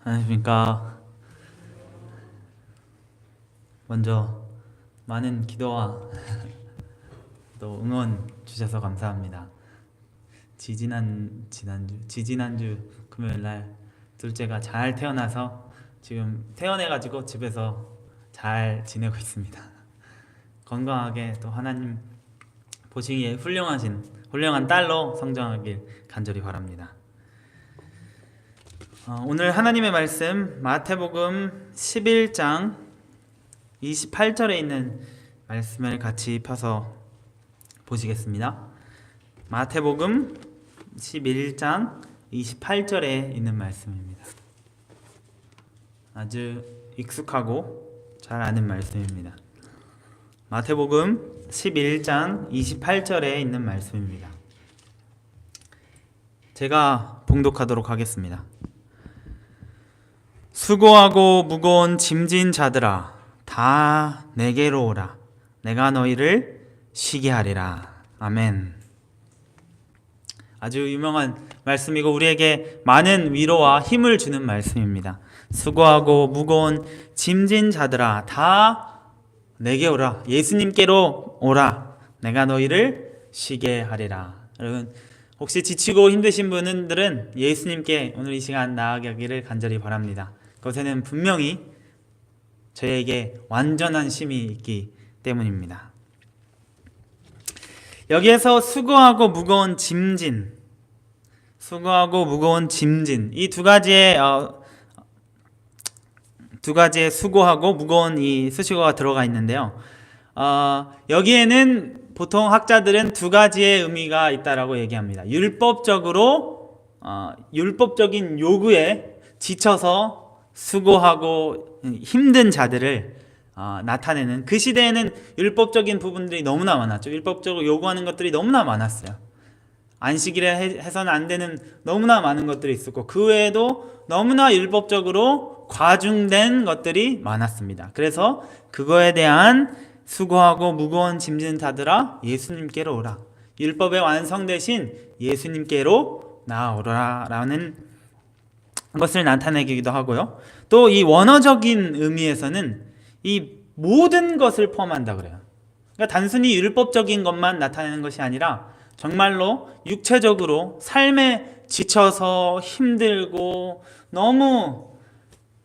안녕하십니까. 먼저 많은 기도와 또 응원 주셔서 감사합니다. 지지난주 금요일 날 둘째가 잘 태어나서 지금 태어나가지고 집에서 잘 지내고 있습니다. 건강하게 또 하나님 보시기에 훌륭한 딸로 성장하길 간절히 바랍니다. 오늘 하나님의 말씀 마태복음 11장 28절에 있는 말씀을 같이 펴서 보시겠습니다. 마태복음 11장 28절에 있는 말씀입니다. 아주 익숙하고 잘 아는 말씀입니다. 마태복음 11장 28절에 있는 말씀입니다. 제가 봉독하도록 하겠습니다. 수고하고 무거운 짐진 자들아 다 내게로 오라. 내가 너희를 쉬게 하리라. 아멘. 아주 유명한 말씀이고 우리에게 많은 위로와 힘을 주는 말씀입니다. 수고하고 무거운 짐진 자들아 다 내게 오라. 예수님께로 오라. 내가 너희를 쉬게 하리라. 여러분 혹시 지치고 힘드신 분들은 예수님께 오늘 이 시간 나아가기를 간절히 바랍니다. 그것에는 분명히 저에게 완전한 쉼이 있기 때문입니다. 여기에서 수고하고 무거운 짐진 이 두 가지의 수고하고 무거운 이 수식어가 들어가 있는데요. 여기에는 보통 학자들은 두 가지의 의미가 있다라고 얘기합니다. 율법적인 요구에 지쳐서 수고하고 힘든 자들을 나타내는, 그 시대에는 율법적인 부분들이 너무나 많았죠. 율법적으로 요구하는 것들이 너무나 많았어요. 안식일에 해서는 안 되는 너무나 많은 것들이 있었고 그 외에도 너무나 율법적으로 과중된 것들이 많았습니다. 그래서 그거에 대한 수고하고 무거운 짐진 자들아 예수님께로 오라. 율법의 완성되신 예수님께로 나아오라 라는 것을 나타내기도 하고요. 또 이 원어적인 의미에서는 이 모든 것을 포함한다 그래요. 그러니까 단순히 율법적인 것만 나타내는 것이 아니라 정말로 육체적으로 삶에 지쳐서 힘들고 너무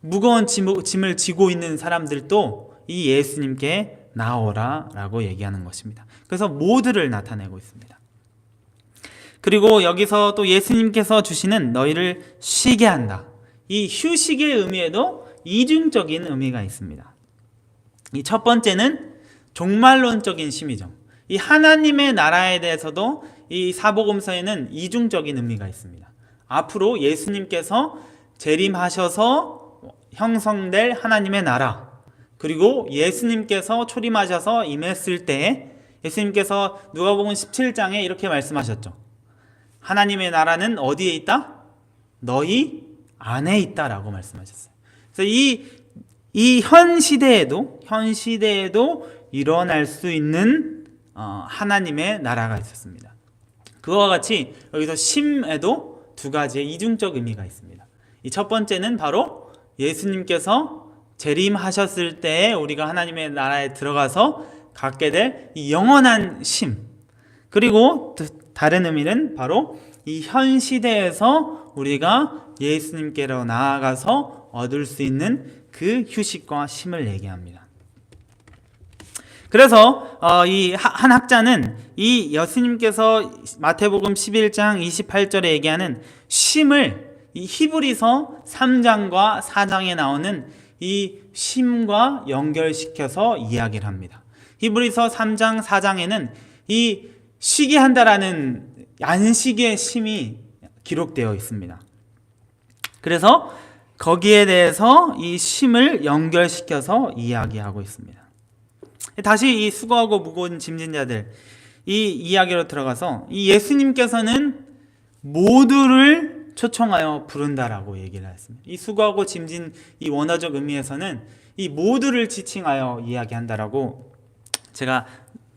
무거운 짐을 지고 있는 사람들도 이 예수님께 나오라 라고 얘기하는 것입니다. 그래서 모두를 나타내고 있습니다. 그리고 여기서 또 예수님께서 주시는 너희를 쉬게 한다. 이 휴식의 의미에도 이중적인 의미가 있습니다. 이 첫 번째는 종말론적인 쉼이죠. 이 하나님의 나라에 대해서도 이 사복음서에는 이중적인 의미가 있습니다. 앞으로 예수님께서 재림하셔서 형성될 하나님의 나라, 그리고 예수님께서 초림하셔서 임했을 때 예수님께서 누가복음 17장에 이렇게 말씀하셨죠. 하나님의 나라는 어디에 있다? 너희 안에 있다라고 말씀하셨어요. 그래서 이 현 시대에도 일어날 수 있는 하나님의 나라가 있었습니다. 그와 같이 여기서 쉼에도 두 가지의 이중적 의미가 있습니다. 이 첫 번째는 바로 예수님께서 재림하셨을 때 우리가 하나님의 나라에 들어가서 갖게 될 이 영원한 쉼, 그리고 다른 의미는 바로 이 현 시대에서 우리가 예수님께로 나아가서 얻을 수 있는 그 휴식과 쉼을 얘기합니다. 그래서 이 한 학자는 이 예수님께서 마태복음 11장 28절에 얘기하는 쉼을 이 히브리서 3장과 4장에 나오는 이 쉼과 연결시켜서 이야기를 합니다. 히브리서 3장 4장에는 이 쉬게 한다라는 안식의 쉼이 기록되어 있습니다. 그래서 거기에 대해서 이 쉼을 연결시켜서 이야기하고 있습니다. 다시 이 수고하고 무거운 짐진 자들 이 이야기로 들어가서 이 예수님께서는 모두를 초청하여 부른다라고 얘기를 했습니다. 이 수고하고 짐진 이 원어적 의미에서는 이 모두를 지칭하여 이야기한다라고 제가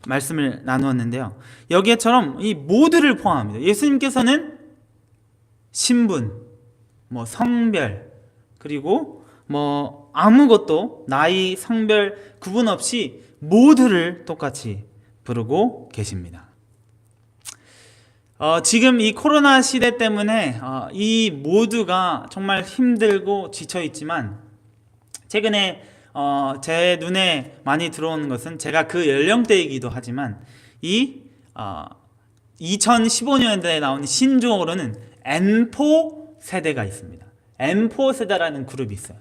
말씀을 나누었는데요. 여기에처럼 이 모두를 포함합니다. 예수님께서는 신분, 성별, 그리고 뭐 아무것도 나이, 성별 구분 없이 모두를 똑같이 부르고 계십니다. 지금 이 코로나 시대 때문에 이 모두가 정말 힘들고 지쳐 있지만, 최근에 제 눈에 많이 들어오는 것은, 제가 그 연령대이기도 하지만 이 2015년대에 나온 신조어로는 N4 세대가 있습니다. N4 세대라는 그룹이 있어요.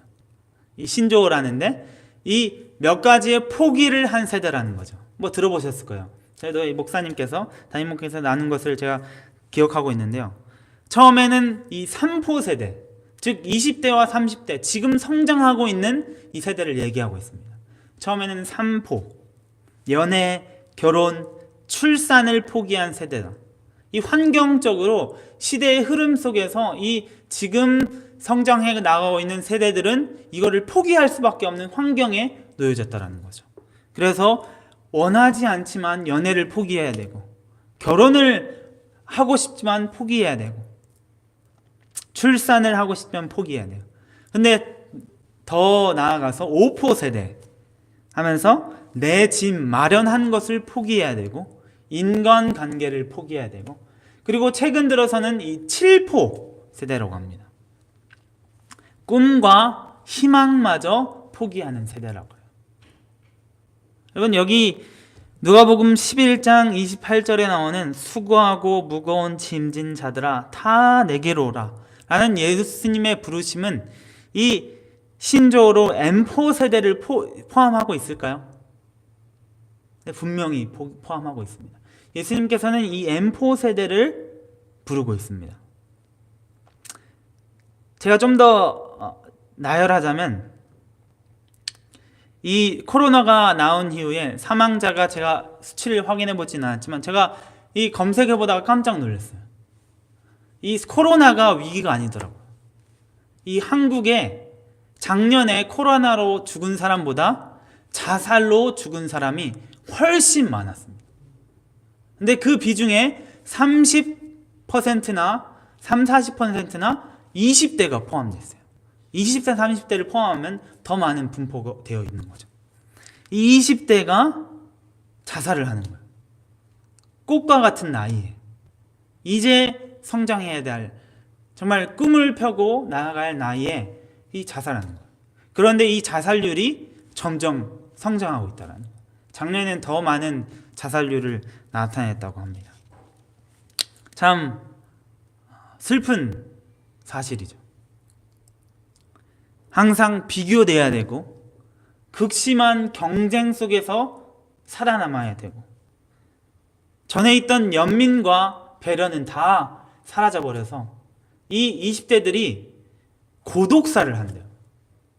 이 신조어라는데 이 몇 가지의 포기를 한 세대라는 거죠. 뭐 들어보셨을 거예요. 저희도 이 목사님께서, 담임 목사님께서 나눈 것을 제가 기억하고 있는데요. 처음에는 이 3포 세대, 즉 20대와 30대, 지금 성장하고 있는 이 세대를 얘기하고 있습니다. 처음에는 3포, 연애, 결혼, 출산을 포기한 세대다. 이 환경적으로 시대의 흐름 속에서 이 지금 성장해 나가고 있는 세대들은 이거를 포기할 수밖에 없는 환경에 놓여졌다는 거죠. 그래서 원하지 않지만 연애를 포기해야 되고, 결혼을 하고 싶지만 포기해야 되고, 출산을 하고 싶으면 포기해야 돼요. 근데 더 나아가서 5포 세대 하면서 내 집 마련한 것을 포기해야 되고, 인간관계를 포기해야 되고, 그리고 최근 들어서는 이 7포 세대라고 합니다. 꿈과 희망마저 포기하는 세대라고 해요. 여러분, 여기 누가복음 11장 28절에 나오는 수고하고 무거운 짐진 자들아 다 내게로 오라 라는 예수님의 부르심은 이 신조어로 M4 세대를 포함하고 있을까요? 네, 분명히 포함하고 있습니다. 예수님께서는 이 M4 세대를 부르고 있습니다. 제가 좀 더 나열하자면, 이 코로나가 나온 이후에 사망자가, 제가 수치를 확인해 보진 않았지만 제가 이 검색해 보다가 깜짝 놀랐어요. 이 코로나가 위기가 아니더라고요. 이 한국에 작년에 코로나로 죽은 사람보다 자살로 죽은 사람이 훨씬 많았습니다. 근데 그 비중에 30%나 40%나 20대가 포함되어 있어요. 20대, 30대를 포함하면 더 많은 분포가 되어 있는 거죠. 이 20대가 자살을 하는 거예요. 꽃과 같은 나이에 이제 성장해야 될, 정말 꿈을 펴고 나아갈 나이에 이 자살하는 거예요. 그런데 이 자살률이 점점 성장하고 있다는 거예요. 작년에는 더 많은 자살률을 나타냈다고 합니다. 참 슬픈 사실이죠. 항상 비교돼야 되고, 극심한 경쟁 속에서 살아남아야 되고, 전에 있던 연민과 배려는 다 사라져버려서 이 20대들이 고독사를 한대요.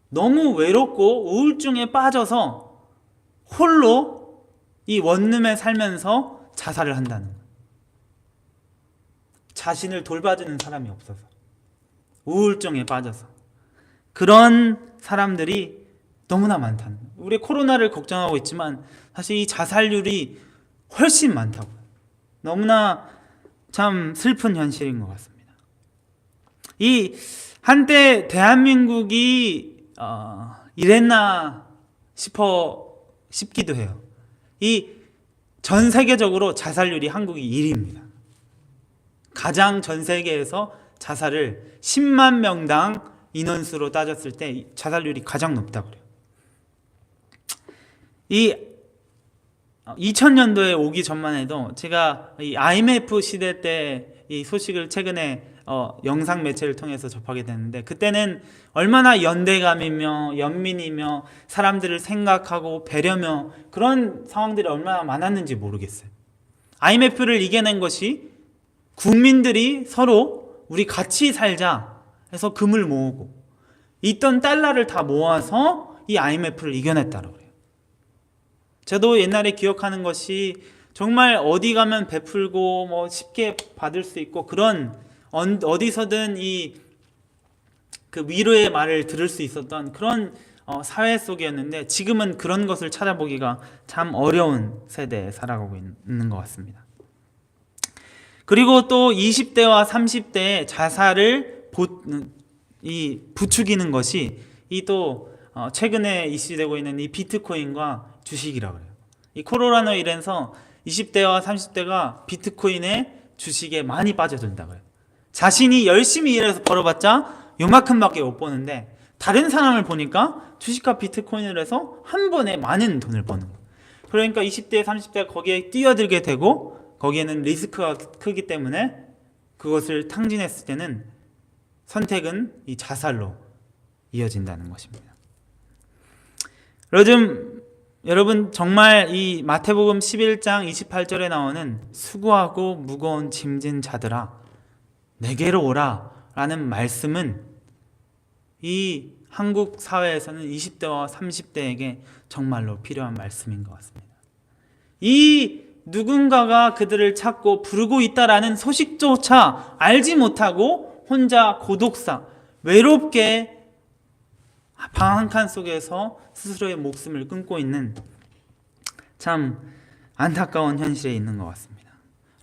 너무 외롭고 우울증에 빠져서 홀로 이 원룸에 살면서 자살을 한다는 거예요. 자신을 돌봐주는 사람이 없어서, 우울증에 빠져서. 그런 사람들이 너무나 많다는 거예요. 우리 코로나를 걱정하고 있지만 사실 이 자살률이 훨씬 많다고요. 너무나 참 슬픈 현실인 것 같습니다. 이 한때 대한민국이 이랬나 싶기도 해요. 이 전 세계적으로 자살률이 한국이 1위입니다. 가장 전 세계에서 자살을 10만 명당 인원수로 따졌을 때 자살률이 가장 높다고 그래요. 이 2000년도에 오기 전만 해도 제가 이 IMF 시대 때 이 소식을 최근에 영상 매체를 통해서 접하게 됐는데, 그때는 얼마나 연대감이며 연민이며 사람들을 생각하고 배려며 그런 상황들이 얼마나 많았는지 모르겠어요. IMF를 이겨낸 것이 국민들이 서로 우리 같이 살자 해서 금을 모으고 있던 달러를 다 모아서 이 IMF를 이겨냈다고 그래요. 저도 옛날에 기억하는 것이, 정말 어디 가면 베풀고 뭐 쉽게 받을 수 있고, 그런 어디서든 그 위로의 말을 들을 수 있었던 그런 사회 속이었는데, 지금은 그런 것을 찾아보기가 참 어려운 세대에 살아가고 있는 것 같습니다. 그리고 또 20대와 30대의 자살을 이 부추기는 것이 이 또 최근에 이슈되고 있는 이 비트코인과 주식이라고 해요. 이 코로나 이래서 20대와 30대가 비트코인의 주식에 많이 빠져든다고 해요. 자신이 열심히 일해서 벌어봤자 요만큼밖에 못 버는데 다른 사람을 보니까 주식과 비트코인을 해서 한 번에 많은 돈을 버는 거예요. 그러니까 20대, 30대가 거기에 뛰어들게 되고 거기에는 리스크가 크기 때문에 그것을 탕진했을 때는 선택은 이 자살로 이어진다는 것입니다. 여러분 정말 이 마태복음 11장 28절에 나오는 수고하고 무거운 짐진 자들아 내게로 오라 라는 말씀은 이 한국 사회에서는 20대와 30대에게 정말로 필요한 말씀인 것 같습니다. 이 누군가가 그들을 찾고 부르고 있다라는 소식조차 알지 못하고 혼자 고독사, 외롭게 방 한 칸 속에서 스스로의 목숨을 끊고 있는 참 안타까운 현실에 있는 것 같습니다.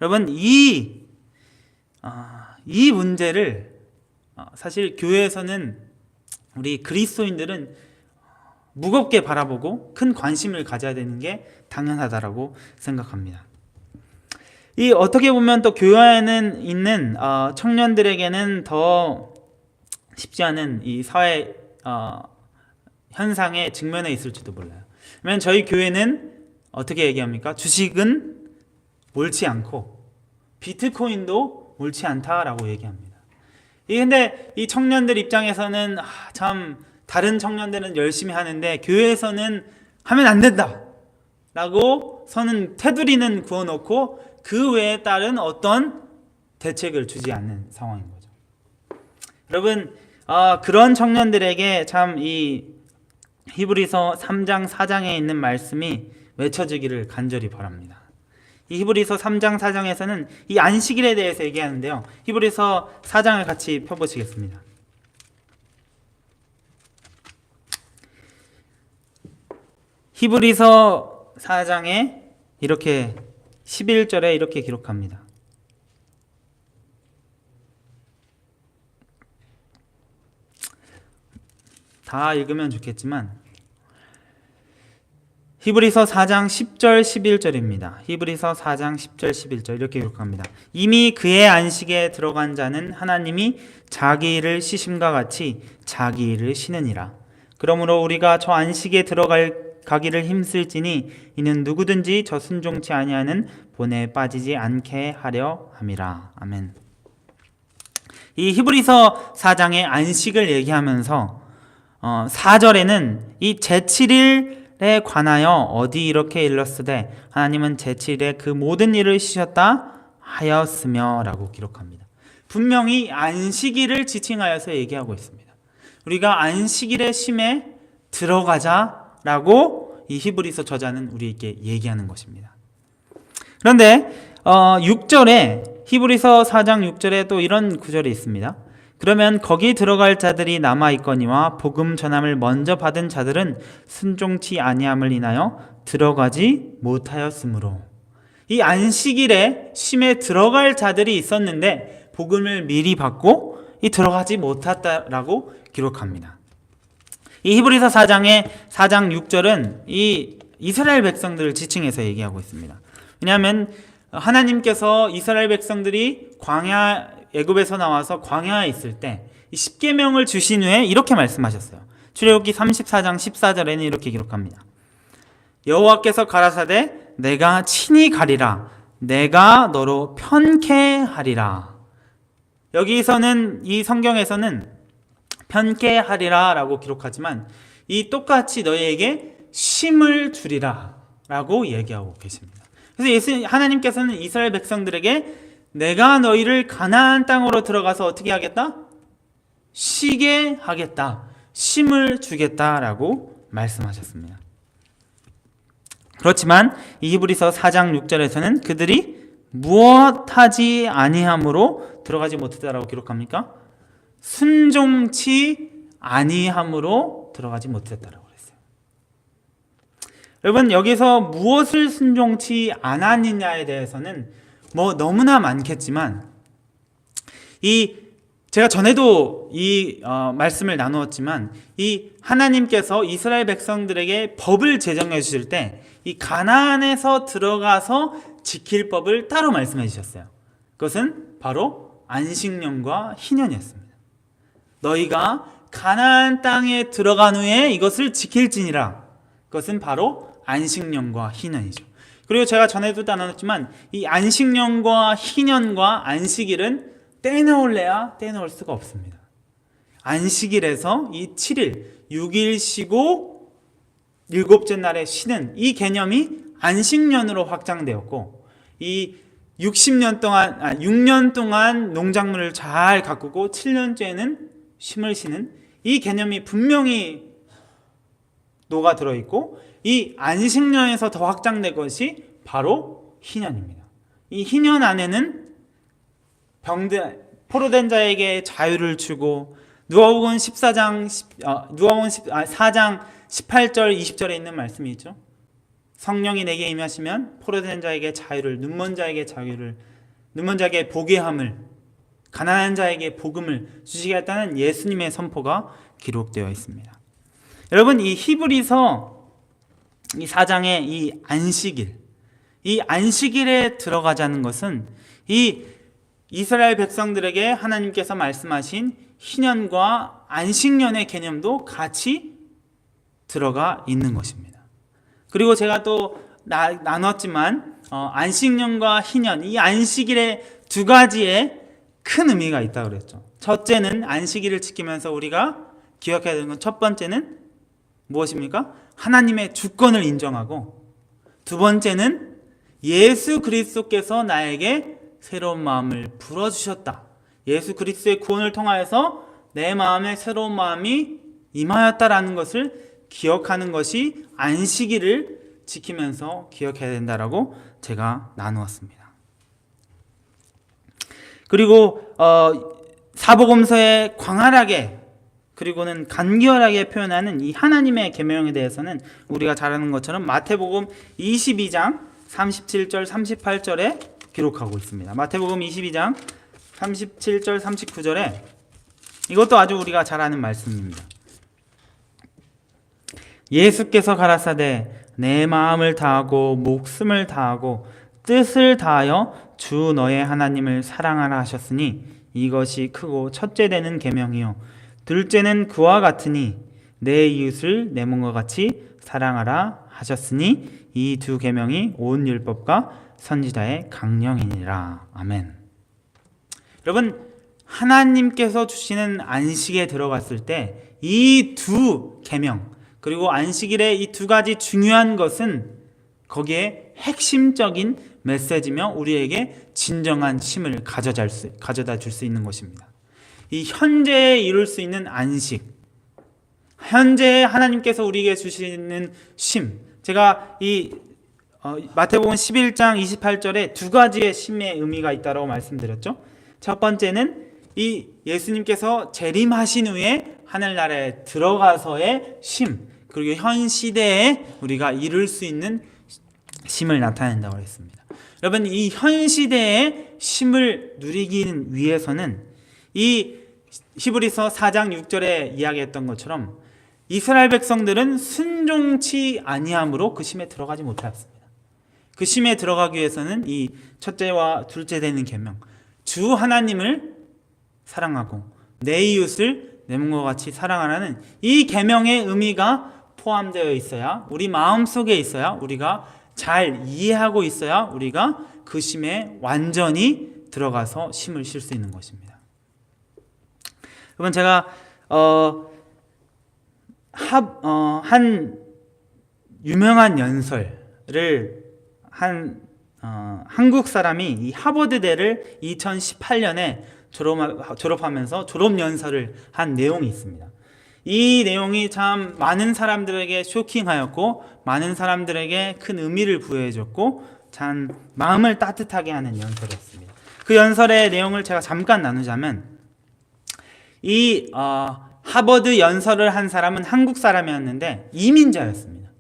여러분 이 문제를 사실 교회에서는 우리 그리스도인들은 무겁게 바라보고 큰 관심을 가져야 되는 게 당연하다라고 생각합니다. 이 어떻게 보면 또 교회 안에 있는 청년들에게는 더 쉽지 않은 이 사회 현상에 직면해 있을지도 몰라요. 왜냐면 저희 교회는 어떻게 얘기합니까? 주식은 옳지 않고 비트코인도 옳지 않다라고 얘기합니다. 근데 이 청년들 입장에서는 참 다른 청년들은 열심히 하는데 교회에서는 하면 안 된다 라고 서는 테두리는 그어놓고 그 외에 따른 어떤 대책을 주지 않는 상황인 거죠. 여러분 그런 청년들에게 참 이 히브리서 3장 4장에 있는 말씀이 외쳐지기를 간절히 바랍니다. 이 히브리서 3장 4장에서는 이 안식일에 대해서 얘기하는데요. 히브리서 4장을 같이 펴보시겠습니다. 히브리서 4장에 이렇게 11절에 이렇게 기록합니다. 다 읽으면 좋겠지만 히브리서 4장 10절 11절입니다. 히브리서 4장 10절 11절 이렇게 기록합니다. 이미 그의 안식에 들어간 자는 하나님이 자기 일을 쉬심과 같이 자기 일을 쉬느니라. 그러므로 우리가 저 안식에 가기를 힘쓸지니 이는 누구든지 저 순종치 아니하는 본에 빠지지 않게 하려 함이라. 아멘. 이 히브리서 4장의 안식을 얘기하면서 4절에는 이 제7일에 관하여 어디 이렇게 일렀으되 하나님은 제7일에 그 모든 일을 쉬셨다 하였으며 라고 기록합니다. 분명히 안식일을 지칭하여서 얘기하고 있습니다. 우리가 안식일의 쉼에 들어가자 라고 이 히브리서 저자는 우리에게 얘기하는 것입니다. 그런데 6절에 히브리서 4장 6절에 또 이런 구절이 있습니다. 그러면 거기 들어갈 자들이 남아있거니와 복음 전함을 먼저 받은 자들은 순종치 아니함을 인하여 들어가지 못하였으므로. 이 안식일에 쉼에 들어갈 자들이 있었는데 복음을 미리 받고 들어가지 못했다라고 기록합니다. 이 히브리서 4장의 4장 6절은 이 이스라엘 백성들을 지칭해서 얘기하고 있습니다. 왜냐하면 하나님께서 이스라엘 백성들이 애굽에서 나와서 광야에 있을 때 이 십계명을 주신 후에 이렇게 말씀하셨어요. 출애굽기 34장 14절에는 이렇게 기록합니다. 여호와께서 가라사대 내가 친히 가리라 내가 너로 편케 하리라. 여기서는 이 성경에서는 편케 하리라 라고 기록하지만 이 똑같이 너희에게 쉼을 주리라 라고 얘기하고 계십니다. 그래서 하나님께서는 이스라엘 백성들에게 내가 너희를 가나안 땅으로 들어가서 어떻게 하겠다? 쉬게 하겠다. 쉼을 주겠다라고 말씀하셨습니다. 그렇지만 이 히브리서 4장 6절에서는 그들이 무엇하지 아니함으로 들어가지 못했다라고 기록합니까? 순종치 아니함으로 들어가지 못했다라고 그랬어요. 여러분 여기서 무엇을 순종치 않았느냐에 대해서는 너무나 많겠지만 이 제가 전에도 이 말씀을 나누었지만 이 하나님께서 이스라엘 백성들에게 법을 제정해 주실 때 이 가나안에서 들어가서 지킬 법을 따로 말씀해 주셨어요. 그것은 바로 안식년과 희년이었습니다. 너희가 가나안 땅에 들어간 후에 이것을 지킬지니라. 그것은 바로 안식년과 희년이죠. 그리고 제가 전에도 나눴지만 이 안식년과 희년과 안식일은 떼놓을래야 떼놓을 수가 없습니다. 안식일에서 이 7일, 6일 쉬고 일곱째 날에 쉬는 이 개념이 안식년으로 확장되었고, 이 6년 동안 농작물을 잘 가꾸고 7년째는 쉼을 쉬는 이 개념이 분명히 녹아들어 있고, 이 안식년에서 더 확장된 것이 바로 희년입니다. 이 희년 안에는 포로된 자에게 자유를 주고, 누가복음 4장 18절 20절에 있는 말씀이 있죠. 성령이 내게 임하시면 포로된 자에게 자유를, 눈먼 자에게 자유를, 눈먼 자에게 보게 함을, 가난한 자에게 복음을 주시겠다는 예수님의 선포가 기록되어 있습니다. 여러분, 이 히브리서 이 4장의 이 안식일에 들어가자는 것은 이 이스라엘 백성들에게 하나님께서 말씀하신 희년과 안식년의 개념도 같이 들어가 있는 것입니다. 그리고 제가 또 나눴지만 안식년과 희년, 이 안식일의 두 가지의 큰 의미가 있다고 그랬죠. 첫째는 안식일을 지키면서 우리가 기억해야 되는 건, 첫 번째는 무엇입니까? 하나님의 주권을 인정하고, 두 번째는 예수 그리스도께서 나에게 새로운 마음을 불어주셨다. 예수 그리스도의 구원을 통하여서 내 마음에 새로운 마음이 임하였다라는 것을 기억하는 것이 안식일을 지키면서 기억해야 된다라고 제가 나누었습니다. 그리고 사복음서에 광활하게 그리고는 간결하게 표현하는 이 하나님의 계명에 대해서는 우리가 잘 아는 것처럼 마태복음 22장 37절 38절에 기록하고 있습니다. 마태복음 22장 37절 39절에 이것도 아주 우리가 잘 아는 말씀입니다. 예수께서 가라사대 내 마음을 다하고 목숨을 다하고 뜻을 다하여 주 너의 하나님을 사랑하라 하셨으니 이것이 크고 첫째 되는 계명이요 둘째는 그와 같으니 내 이웃을 내 몸과 같이 사랑하라 하셨으니 이 두 계명이 온 율법과 선지자의 강령이니라. 아멘. 여러분, 하나님께서 주시는 안식에 들어갔을 때 이 두 계명, 그리고 안식일의 이 두 가지 중요한 것은 거기에 핵심적인 메시지며 우리에게 진정한 쉼을 가져다 줄 수 있는 것입니다. 이 현재에 이룰 수 있는 안식, 현재에 하나님께서 우리에게 주시는 쉼, 제가 이 마태복음 11장 28절에 두 가지의 쉼의 의미가 있다고 말씀드렸죠. 첫 번째는 이 예수님께서 재림하신 후에 하늘나라에 들어가서의 쉼, 그리고 현 시대에 우리가 이룰 수 있는 쉼을 나타낸다고 했습니다. 여러분, 이 현 시대의 쉼을 누리기 위해서는 이 히브리서 4장 6절에 이야기했던 것처럼 이스라엘 백성들은 순종치 아니함으로 그 쉼에 들어가지 못하였습니다. 그 쉼에 들어가기 위해서는 이 첫째와 둘째 되는 계명, 주 하나님을 사랑하고 내 이웃을 내 몸과 같이 사랑하라는 이 계명의 의미가 포함되어 있어야, 우리 마음속에 있어야, 우리가 잘 이해하고 있어야 우리가 그 쉼에 완전히 들어가서 쉼을 쉴 수 있는 것입니다. 여러분, 제가 한 유명한 연설을 한국 사람이 이 하버드대를 2018년에 졸업하면서 졸업연설을 한 내용이 있습니다. 이 내용이 참 많은 사람들에게 쇼킹하였고 많은 사람들에게 큰 의미를 부여해줬고 참 마음을 따뜻하게 하는 연설이었습니다. 그 연설의 내용을 제가 잠깐 나누자면, 이 하버드 연설을 한 사람은 한국 사람이었는데 이민자였습니다.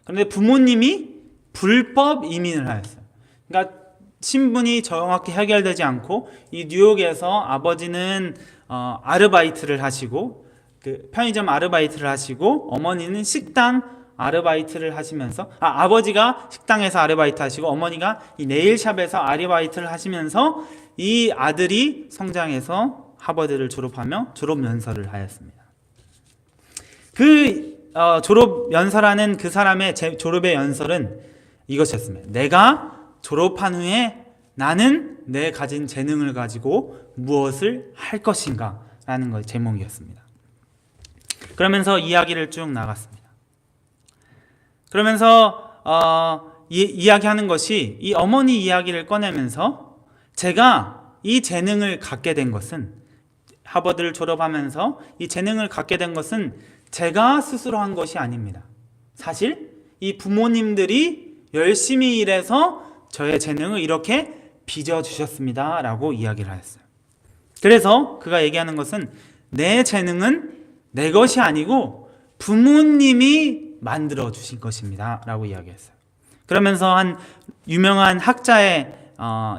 그런데 부모님이 불법 이민을 하였어요. 그러니까 신분이 정확히 해결되지 않고 이 뉴욕에서 아버지는 아르바이트를 하시고 그 편의점 아르바이트를 하시고 어머니는 식당 아르바이트를 하시면서 아버지가 식당에서 아르바이트 하시고 어머니가 이 네일샵에서 아르바이트를 하시면서 이 아들이 성장해서 하버드를 졸업하며 졸업 연설을 하였습니다. 그 졸업 연설하는 그 사람의 졸업의 연설은 이것이었습니다. 내가 졸업한 후에 나는 내 가진 재능을 가지고 무엇을 할 것인가 라는 것 제목이었습니다. 그러면서 이야기를 쭉 나갔습니다. 그러면서 이야기하는 것이 이 어머니 이야기를 꺼내면서 제가 이 재능을 갖게 된 것은 하버드를 졸업하면서 이 재능을 갖게 된 것은 제가 스스로 한 것이 아닙니다. 사실 이 부모님들이 열심히 일해서 저의 재능을 이렇게 빚어주셨습니다 라고 이야기를 하였어요. 그래서 그가 얘기하는 것은 내 재능은 내 것이 아니고 부모님이 만들어 주신 것입니다 라고 이야기했어요. 그러면서 한 유명한 학자의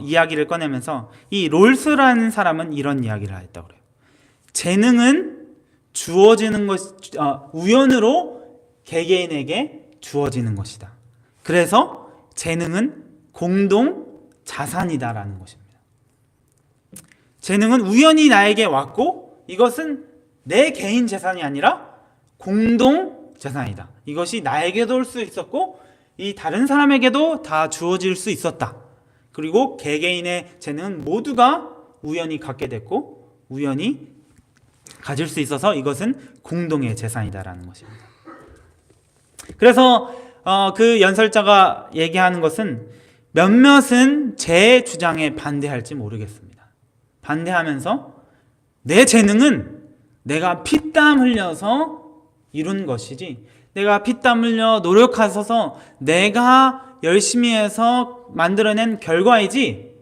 이야기를 꺼내면서 이 롤스라는 사람은 이런 이야기를 했다고 그래요. 재능은 주어지는 것, 우연으로 개개인에게 주어지는 것이다. 그래서 재능은 공동 자산이다라는 것입니다. 재능은 우연히 나에게 왔고 이것은 내 개인 재산이 아니라 공동 재산이다. 이것이 나에게도 올 수 있었고 이 다른 사람에게도 다 주어질 수 있었다. 그리고 개개인의 재능은 모두가 우연히 갖게 됐고 우연히 가질 수 있어서 이것은 공동의 재산이다라는 것입니다. 그래서 그 연설자가 얘기하는 것은 몇몇은 제 주장에 반대할지 모르겠습니다. 반대하면서 내 재능은 내가 피땀 흘려서 이룬 것이지 내가 피땀 흘려 노력하셔서 내가 열심히 해서 만들어낸 결과이지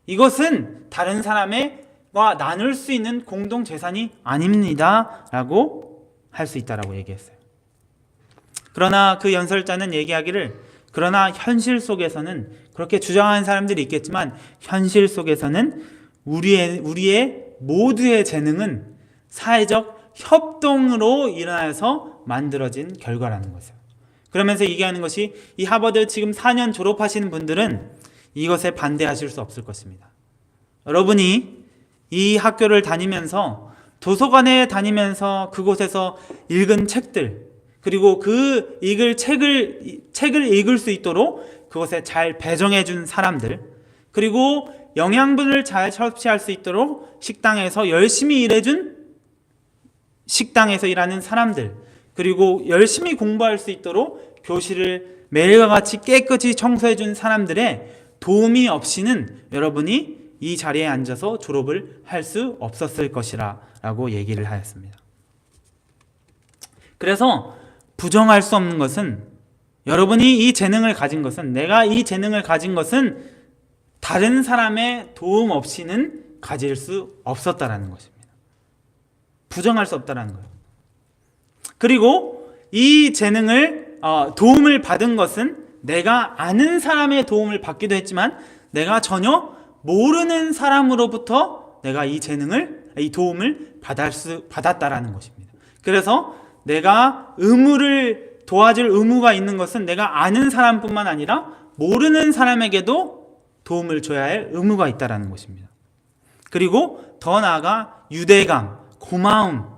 이것은 다른 사람과 나눌 수 있는 공동 재산이 아닙니다 라고 할 수 있다라고 얘기했어요. 그러나 그 연설자는 얘기하기를 그러나 현실 속에서는 그렇게 주장하는 사람들이 있겠지만 현실 속에서는 우리의 모두의 재능은 사회적 협동으로 일어나서 만들어진 결과라는 거죠. 그러면서 얘기하는 것이 이 하버드 지금 4년 졸업하시는 분들은 이것에 반대하실 수 없을 것입니다. 여러분이 이 학교를 다니면서 도서관에 다니면서 그곳에서 읽은 책들 그리고 그 책을 읽을 수 있도록 그것에 잘 배정해 준 사람들 그리고 영양분을 잘 섭취할 수 있도록 식당에서 열심히 일해준 식당에서 일하는 사람들 그리고 열심히 공부할 수 있도록 교실을 매일과 같이 깨끗이 청소해 준 사람들의 도움이 없이는 여러분이 이 자리에 앉아서 졸업을 할 수 없었을 것이라 라고 얘기를 하였습니다. 그래서 부정할 수 없는 것은 여러분이 이 재능을 가진 것은 내가 이 재능을 가진 것은 다른 사람의 도움 없이는 가질 수 없었다라는 것입니다. 부정할 수 없다라는 거예요. 그리고 이 재능을 도움을 받은 것은 내가 아는 사람의 도움을 받기도 했지만 내가 전혀 모르는 사람으로부터 내가 이 도움을 받았다라는 것입니다. 그래서 내가 도와줄 의무가 있는 것은 내가 아는 사람뿐만 아니라 모르는 사람에게도 도움을 줘야 할 의무가 있다라는 것입니다. 그리고 더 나아가 유대감, 고마움,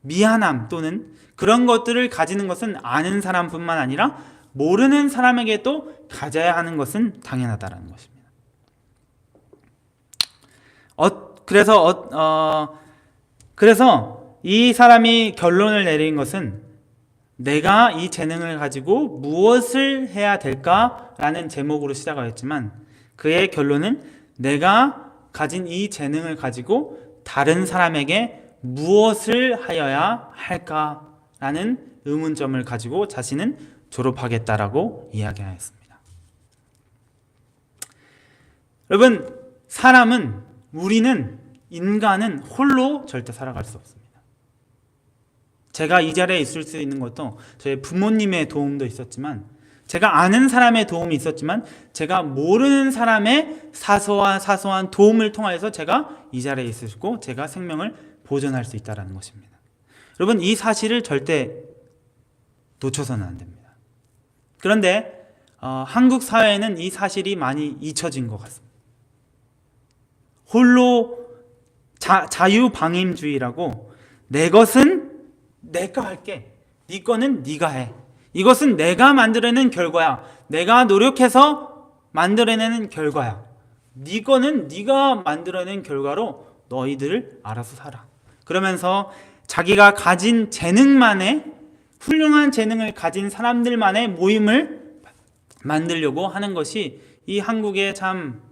미안함 또는 그런 것들을 가지는 것은 아는 사람뿐만 아니라 모르는 사람에게도 가져야 하는 것은 당연하다라는 것입니다. 그래서 이 사람이 결론을 내린 것은 내가 이 재능을 가지고 무엇을 해야 될까라는 제목으로 시작하였지만 그의 결론은 내가 가진 이 재능을 가지고 다른 사람에게 무엇을 하여야 할까라는 의문점을 가지고 자신은 졸업하겠다라고 이야기하였습니다. 여러분, 인간은 홀로 절대 살아갈 수 없습니다. 제가 이 자리에 있을 수 있는 것도 저희 부모님의 도움도 있었지만 제가 아는 사람의 도움이 있었지만 제가 모르는 사람의 사소한 도움을 통하여서 제가 이 자리에 있었고 제가 생명을 보존할 수 있다는 것입니다. 여러분, 이 사실을 절대 놓쳐서는 안 됩니다. 그런데 한국 사회에는 이 사실이 많이 잊혀진 것 같습니다. 홀로 자유방임주의라고 내 것은 내가 할게, 네 거는 네가 해, 이것은 내가 만들어낸 결과야, 내가 노력해서 만들어내는 결과야, 네 거는 네가 만들어낸 결과로 너희들 알아서 살아. 그러면서 자기가 가진 재능만의, 훌륭한 재능을 가진 사람들만의 모임을 만들려고 하는 것이 이 한국의 참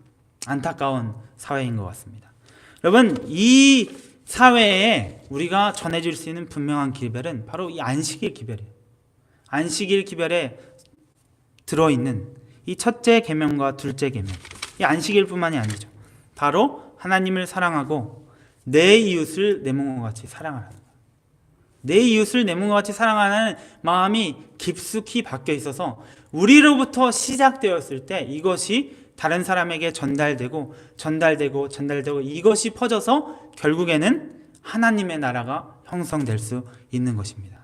안타까운 사회인 것 같습니다. 여러분, 이 사회에 우리가 전해줄 수 있는 분명한 기별은 바로 이 안식일 기별이에요. 안식일 기별에 들어있는 이 첫째 계명과 둘째 계명, 이 안식일뿐만이 아니죠. 바로 하나님을 사랑하고 내 이웃을 내 몸과 같이 사랑하라는 거예요. 내 이웃을 내 몸과 같이 사랑하는 마음이 깊숙이 박혀 있어서 우리로부터 시작되었을 때 이것이 다른 사람에게 전달되고 이것이 퍼져서 결국에는 하나님의 나라가 형성될 수 있는 것입니다.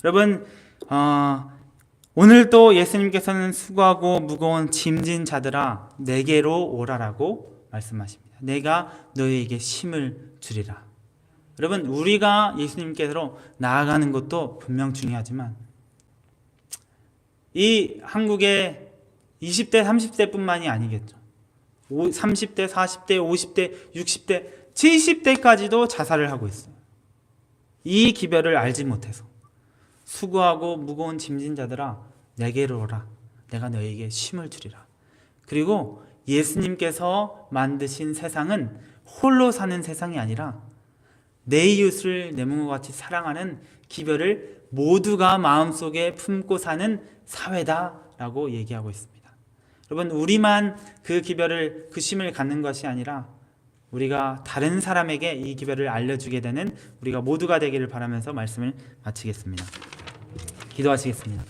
여러분, 오늘 또 예수님께서는 수고하고 무거운 짐진 자들아 내게로 오라라고 말씀하십니다. 내가 너희에게 쉼을 주리라. 여러분, 우리가 예수님께로 나아가는 것도 분명 중요하지만 이 한국의 20대, 30대뿐만이 아니겠죠. 30대, 40대, 50대, 60대, 70대까지도 자살을 하고 있어요. 이 기별을 알지 못해서. 수고하고 무거운 짐진 자들아 내게로 오라. 내가 너에게 쉼을 주리라. 그리고 예수님께서 만드신 세상은 홀로 사는 세상이 아니라 내 이웃을 내 몸과 같이 사랑하는 기별을 모두가 마음속에 품고 사는 사회다라고 얘기하고 있습니다. 여러분, 우리만 그 기별을, 그 쉼을 갖는 것이 아니라 우리가 다른 사람에게 이 기별을 알려주게 되는 우리가 모두가 되기를 바라면서 말씀을 마치겠습니다. 기도하시겠습니다.